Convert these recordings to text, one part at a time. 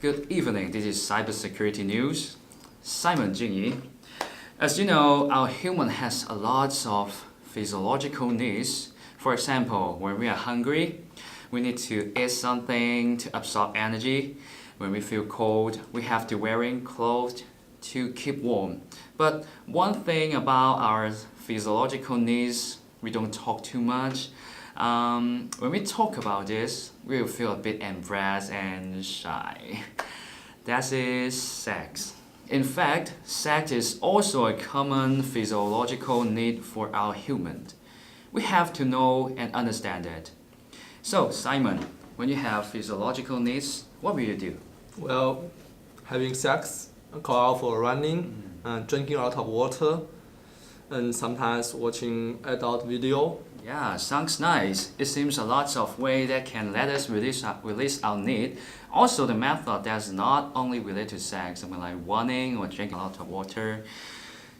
Good evening, this is CyberSecurity News. Simon Jingyi. As you know, our human has a lot of physiological needs. For example, when we are hungry, we need to eat something to absorb energy. When we feel cold, we have to wearing clothes to keep warm. But one thing about our physiological needs, we don't talk too much. When we talk about this, we will feel a bit embarrassed and shy. That is sex. In fact, sex is also a common physiological need for our human. We have to know and understand it. So, Simon, when you have physiological needs, what will you do? Well, having sex, go out for running, drinking a lot of water, and sometimes watching adult video. Yeah, sounds nice. It seems a lot of ways that can let us release our need. Also, the method that's not only related to sex, something like running or drinking a lot of water.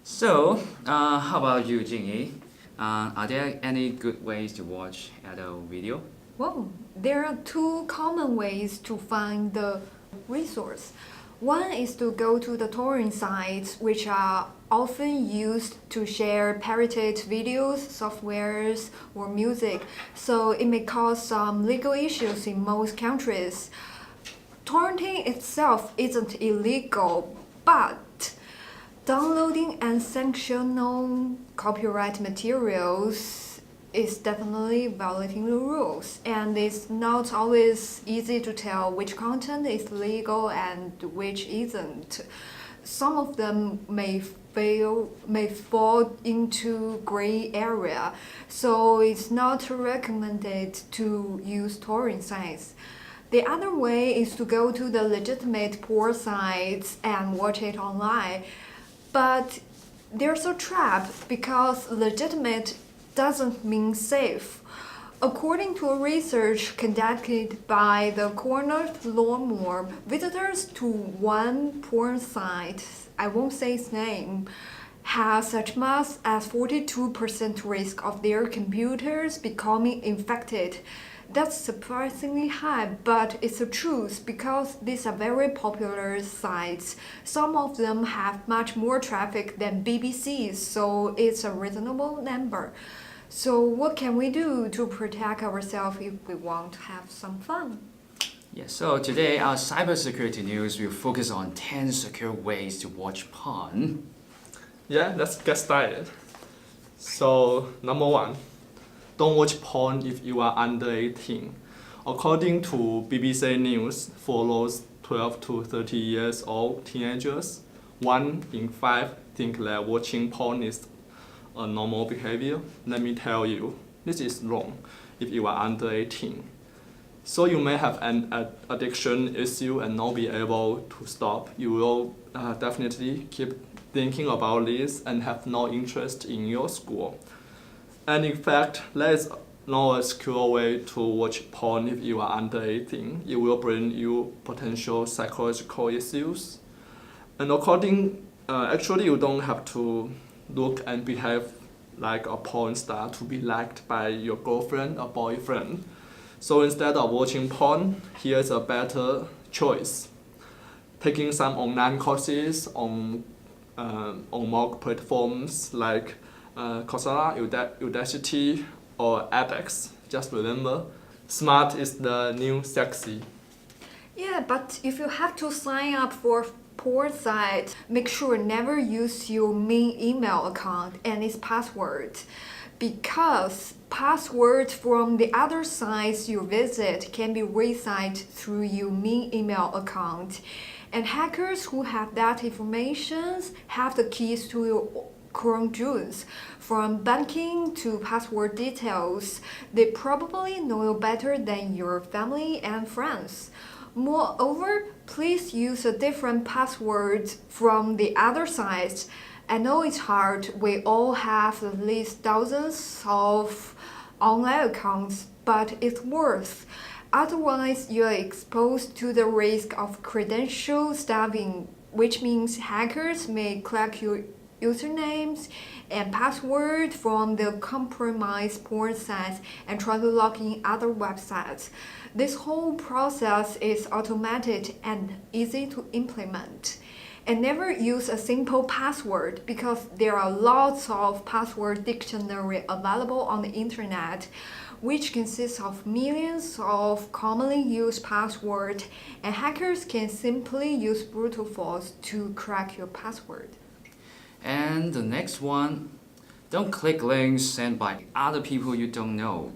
So, how about you, Jingyi? Are there any good ways to watch adult video? Well, there are two common ways to find the resource. One is to go to the torrent sites, which are often used to share pirated videos, softwares, or music, so it may cause some legal issues in most countries. Torrenting itself isn't illegal, but downloading unsanctioned copyright materials is definitely violating the rules, and it's not always easy to tell which content is legal and which isn't. Some of them may fall into gray area, so it's not recommended to use torrent sites. The other way is to go to the legitimate porn sites and watch it online, but there's a trap because legitimate doesn't mean safe. According to a research conducted by the Cornell Law Firm, visitors to one porn site, I won't say its name, has as much as 42% risk of their computers becoming infected. That's surprisingly high, but it's the truth because these are very popular sites. Some of them have much more traffic than BBC's, so it's a reasonable number. So what can we do to protect ourselves if we want to have some fun? Yeah, so today our cybersecurity news will focus on 10 secure ways to watch porn. Yeah, let's get started. So, number one, don't watch porn if you are under 18. According to BBC News, for those 12 to 30 years old teenagers, 1 in 5 think that watching porn is a normal behavior. Let me tell you, this is wrong if you are under 18. So you may have an addiction issue and not be able to stop. You will definitely keep thinking about this and have no interest in your school. And in fact, there is no a secure way to watch porn if you are under 18. It will bring you potential psychological issues. And actually you don't have to look and behave like a porn star to be liked by your girlfriend or boyfriend. So instead of watching porn, here's a better choice. Taking some online courses on mock platforms like Coursera, Udacity, or edX. Just remember, smart is the new sexy. Yeah, but if you have to sign up for porn site, make sure never use your main email account and its password, because passwords from the other sites you visit can be reset through your main email account, and hackers who have that information have the keys to your Chrome jewels. From banking to password details, they probably know you better than your family and friends. Moreover, please use a different password from the other sites. I know it's hard, we all have at least thousands of online accounts, but it's worth. Otherwise, you're exposed to the risk of credential stuffing, which means hackers may crack your usernames and password from the compromised port sites and try to log in other websites. This whole process is automated and easy to implement. And never use a simple password because there are lots of password dictionary available on the internet, which consists of millions of commonly used passwords, and hackers can simply use brute force to crack your password. And the next one, don't click links sent by other people you don't know.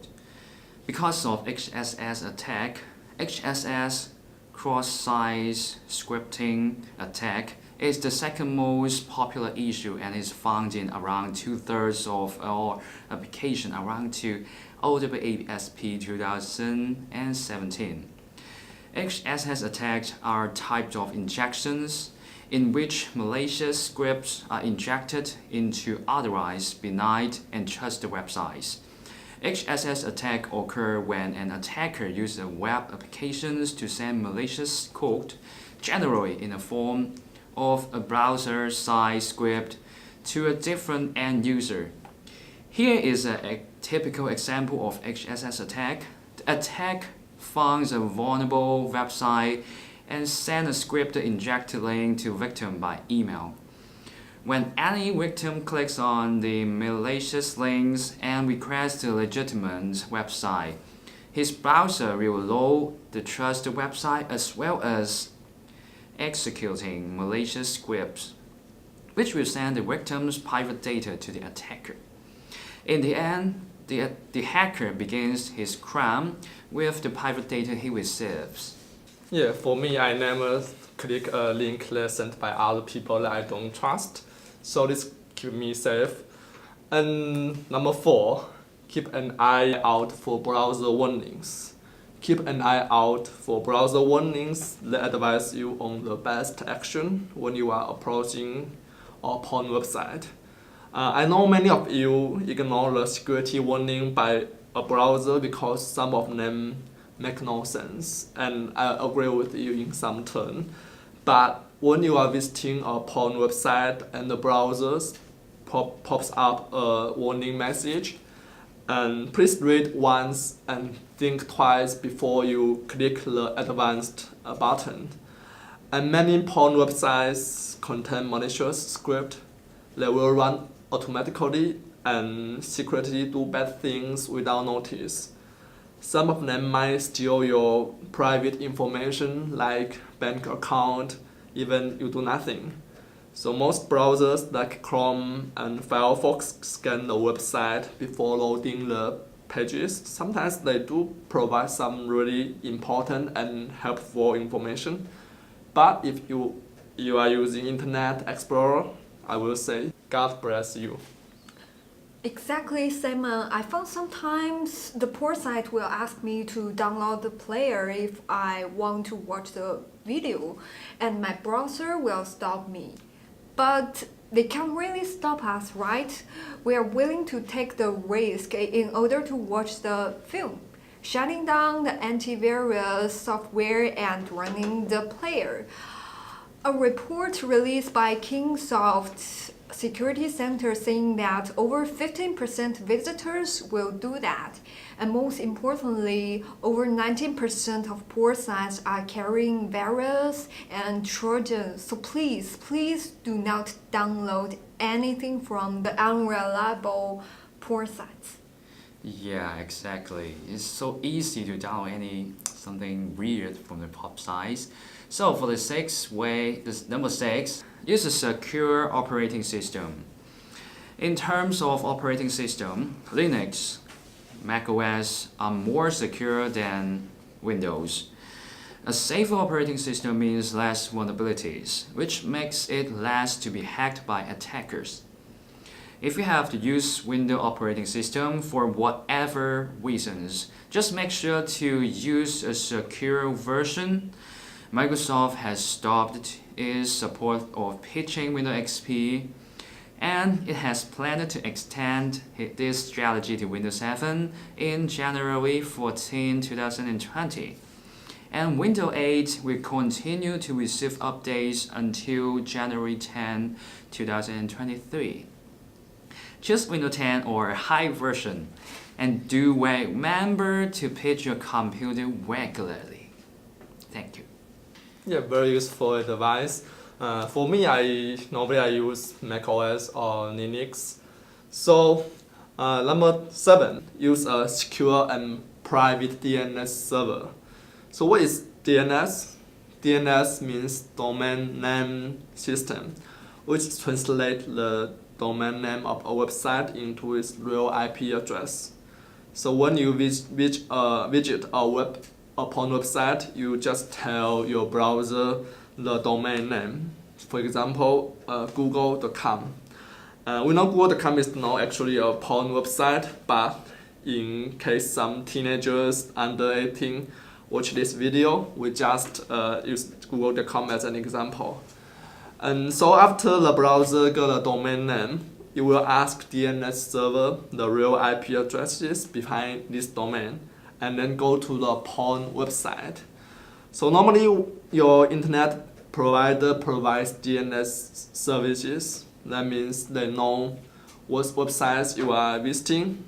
Because of HSS attack, HSS cross-site scripting attack is the second most popular issue and is found in around 2/3 of all applications around to OWASP 2017. HSS attacks are types of injections in which malicious scripts are injected into otherwise benign and trusted websites. HSS attacks occur when an attacker uses web applications to send malicious code, generally in the form of a browser-side script, to a different end user. Here is a typical example of HSS attack. The attack finds a vulnerable website and sends a scripted injected link to victim by email. When any victim clicks on the malicious links and requests a legitimate website, his browser will load the trusted website as well as executing malicious scripts, which will send the victim's private data to the attacker. In the end, the hacker begins his crime with the private data he receives. Yeah, for me, I never click a link sent by other people that I don't trust, so this keep me safe. And number 4, keep an eye out for browser warnings. Keep an eye out for browser warnings that advise you on the best action when you are approaching a porn website. I know many of you ignore the security warning by a browser because some of them make no sense, and I agree with you in some turn. But when you are visiting a porn website and the browser pops up a warning message, and please read once and think twice before you click the advanced button. And many porn websites contain malicious script that will run automatically and secretly do bad things without notice. Some of them might steal your private information like bank account, even you do nothing. So most browsers like Chrome and Firefox scan the website before loading the pages. Sometimes they do provide some really important and helpful information. But if you are using Internet Explorer, I will say, God bless you. Exactly, Simon. I found sometimes the porn site will ask me to download the player if I want to watch the video, and my browser will stop me. But they can't really stop us, right? We are willing to take the risk in order to watch the film, shutting down the antivirus software and running the player. A report released by Kingsoft Security Center saying that over 15% visitors will do that. And most importantly, over 19% of porn sites are carrying virus and trojans. So please do not download anything from the unreliable porn sites. Yeah, exactly. It's so easy to download something weird from the pop sites. So for number 6, use a secure operating system. In terms of operating system, Linux, macOS are more secure than Windows. A safer operating system means less vulnerabilities, which makes it less to be hacked by attackers. If you have to use Windows operating system for whatever reasons, just make sure to use a secure version. Microsoft has stopped its support of pitching Windows XP, and it has planned to extend this strategy to Windows 7 in January 14, 2020. And Windows 8 will continue to receive updates until January 10, 2023. Choose Windows 10 or a high version. And do remember to pitch your computer regularly. Thank you. Yeah, very useful advice. For me, I normally use macOS or Linux. So, number 7, use a secure and private DNS server. So, what is DNS? DNS means domain name system, which translates the domain name of a website into its real IP address. So when you visit a porn website, you just tell your browser the domain name. For example, google.com. We know google.com is not actually a porn website, but in case some teenagers under 18 watch this video, we just use google.com as an example. And so after the browser got a domain name, you will ask DNS server the real IP addresses behind this domain and then go to the porn website. So normally your internet provider provides DNS services. That means they know what websites you are visiting.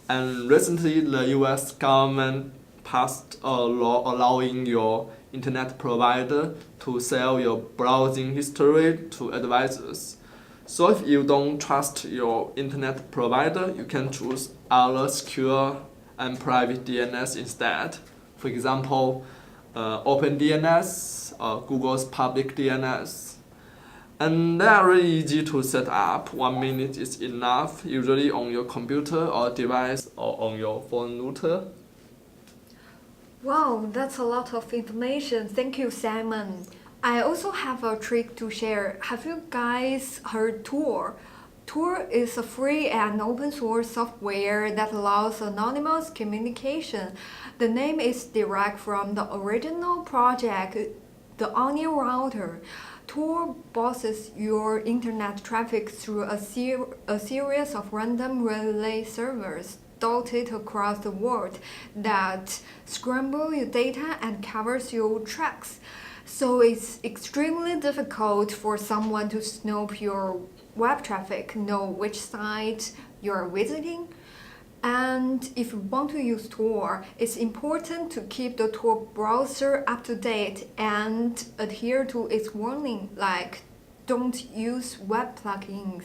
And recently the US government passed a law allowing your internet provider to sell your browsing history to advisors. So if you don't trust your internet provider, you can choose other secure and private DNS instead. For example, OpenDNS or Google's public DNS. And they are really easy to set up. 1 minute is enough, usually on your computer or device or on your phone router. Wow, that's a lot of information. Thank you, Simon. I also have a trick to share. Have you guys heard Tor? Tor is a free and open source software that allows anonymous communication. The name is derived from the original project, the Onion router. Tor buses your internet traffic through a series of random relay servers dotted across the world that scramble your data and covers your tracks. So it's extremely difficult for someone to snoop your web traffic, know which site you're visiting. And if you want to use Tor, it's important to keep the Tor browser up to date and adhere to its warning, like don't use web plugins.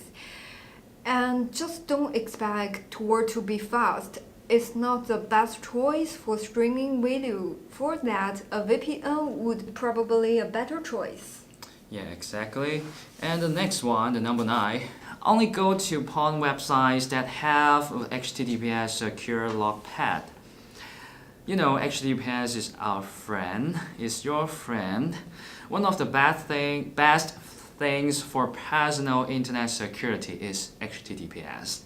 And just don't expect Tor to be fast. It's not the best choice for streaming video. For that, a VPN would probably be a better choice. Yeah, exactly. And the next one, the number 9, only go to porn websites that have HTTPS secure log pad. You know, HTTPS is our friend, is your friend. One of the best things for personal internet security is HTTPS.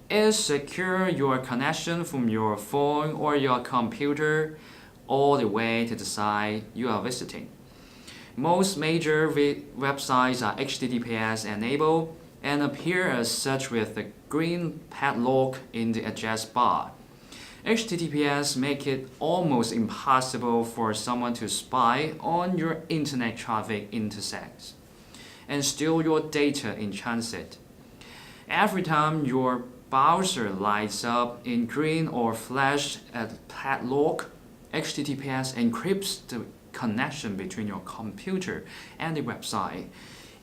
It secures your connection from your phone or your computer all the way to the site you are visiting. Most major websites are HTTPS enabled and appear as such with the green padlock in the address bar. HTTPS make it almost impossible for someone to spy on your internet traffic intersects and steal your data in transit. Every time your browser lights up in green or flashes at padlock, HTTPS encrypts the connection between your computer and the website,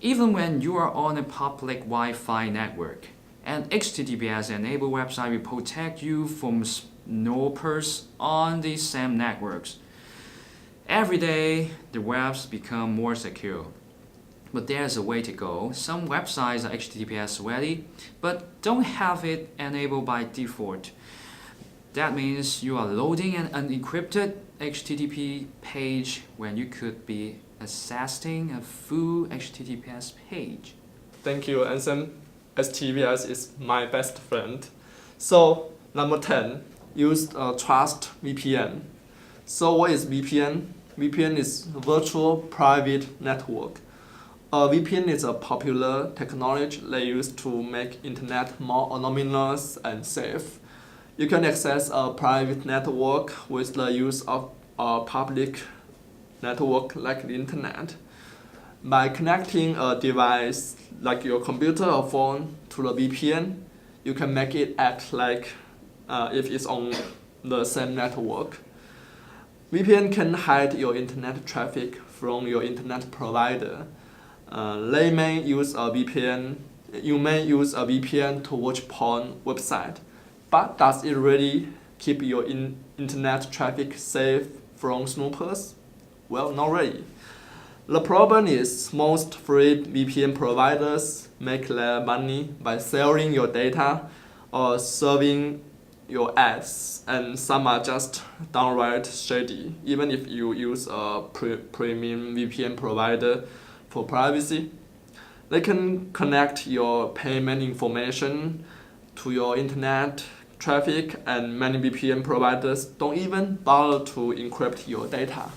even when you are on a public Wi-Fi network. And HTTPS-enabled website will protect you from snoopers on these same networks. Every day, the webs become more secure. But there's a way to go. Some websites are HTTPS ready, but don't have it enabled by default. That means you are loading an unencrypted HTTP page when you could be accessing a full HTTPS page. Thank you, Anson. HTTPS is my best friend. So, number 10, use a Trust VPN. So what is VPN? VPN is Virtual Private Network. A VPN is a popular technology they use to make internet more anonymous and safe. You can access a private network with the use of a public network like the internet. By connecting a device like your computer or phone to the VPN, you can make it act like if it's on the same network. VPN can hide your internet traffic from your internet provider. They may use a VPN. You may use a VPN to watch porn website, but does it really keep your internet traffic safe from snoopers? Well, not really. The problem is most free VPN providers make their money by selling your data or serving your ads, and some are just downright shady, even if you use a premium VPN provider for privacy. They can connect your payment information to your internet traffic, and many VPN providers don't even bother to encrypt your data.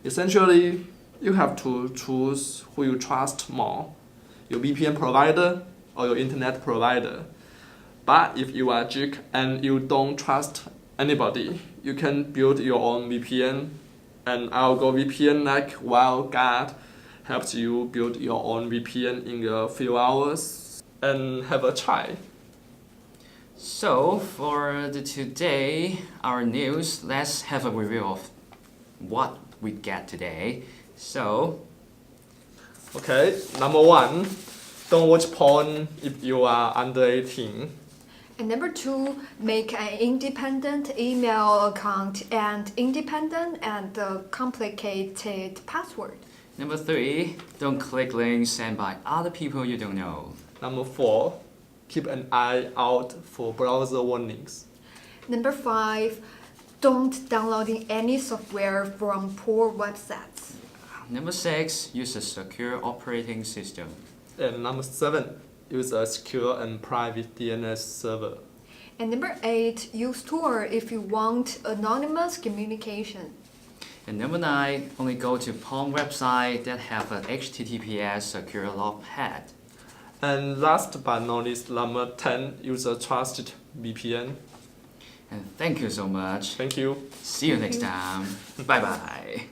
Essentially, you have to choose who you trust more, your VPN provider or your internet provider. But if you are a geek and you don't trust anybody, you can build your own VPN, and Algo VPN like WildGuard helps you build your own VPN in a few hours, and have a try. So for today, our news, let's have a review of what we get today. So, Okay, number 1, don't watch porn if you are under 18. And number 2, make an independent email account and independent and complicated password. Number 3, don't click links sent by other people you don't know. Number 4, keep an eye out for browser warnings. Number 5, don't download any software from poor websites. Number 6, use a secure operating system. And number 7, use a secure and private DNS server. And number 8, use Tor if you want anonymous communication. And number 9, only go to porn websites that have an HTTPS secure logpad. And last but not least, number 10, use a trusted VPN. And thank you so much. Thank you. See you next time. Bye bye.